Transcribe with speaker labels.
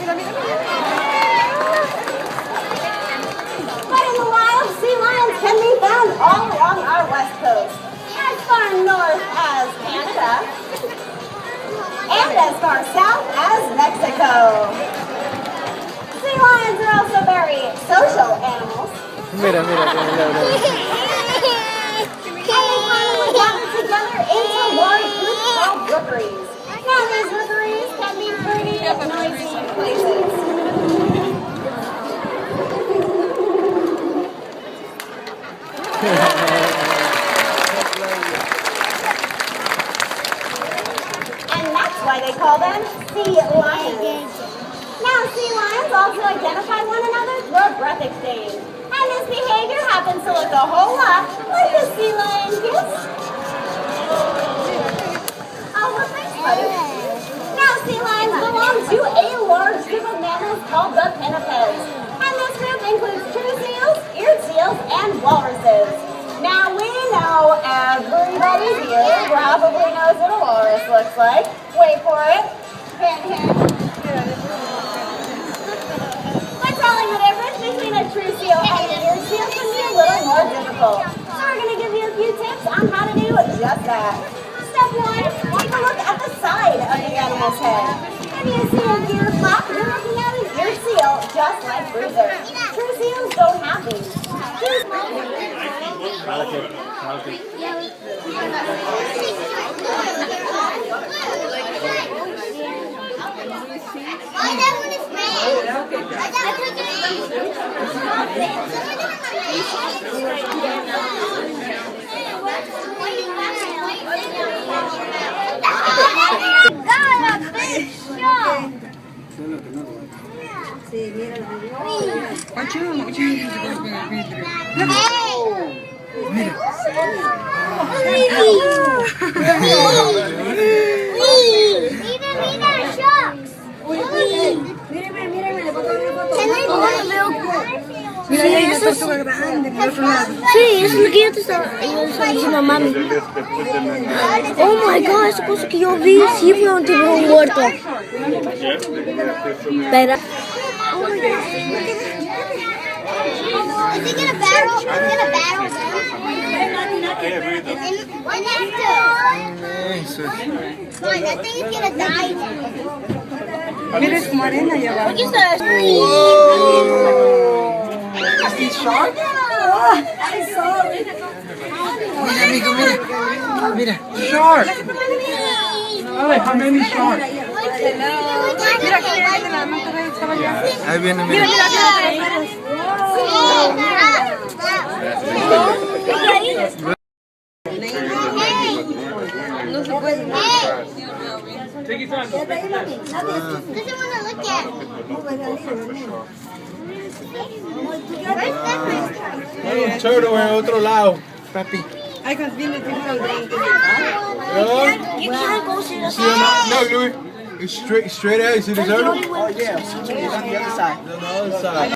Speaker 1: But in the wild, sea lions can be found all along our west coast, as far north as Canada, and as far south as Mexico. Sea lions are also very social animals.
Speaker 2: Mira.
Speaker 1: And they commonly gather together into large groups called rookeries. Now these rookeries can be pretty noisy places. And that's why they call them sea lions. Now, sea lions also identify one another through a breath exchange. And this behavior happens to look a whole lot like a sea lion kiss. Oh, well, thanks, buddy. Now, sea lions belong to a large group of mammals called the pinnipeds. And this group includes true seals, eared seals, and walruses. Now, we know everybody here probably knows what a walrus looks like. Wait for it. Hint, hint. But telling the difference between a true seal and an eared seal can be a little more difficult. So we're going to give you a few tips on how to do just that. Step 1, take a look at the side of the animal's head. If you see an ear flap, you're looking at an eared seal, just like Bruiser. True seals don't have these.
Speaker 3: Oh, that one is
Speaker 4: Sí, eso es lo que yo te estaba diciendo a mami. Oh my god, esa cosa que yo vi sí fue un tiburón muerto. Espera.
Speaker 3: Is he gonna battle? Is he gonna battle them? Fine, that thing is gonna die.
Speaker 5: Mira como arena allá abajo.
Speaker 4: ¿Qué está eso?
Speaker 5: ¿Es shark? I saw it. Mira, amigo, mira. Mira, shark. Ay, how many sharks? Mira que viene de la mata de esta mañana.
Speaker 2: Ahí viene,
Speaker 5: Mira,
Speaker 2: mira.
Speaker 5: mira, no se puede.
Speaker 3: Doesn't want to look at it. Where's that?
Speaker 2: Hay un choro en otro lado, papi.
Speaker 5: Ay, cuando viene el tiburón.
Speaker 2: No, Louis. It's straight out. You see the turtle?
Speaker 5: Oh, yeah. On the other side.
Speaker 2: On the other side.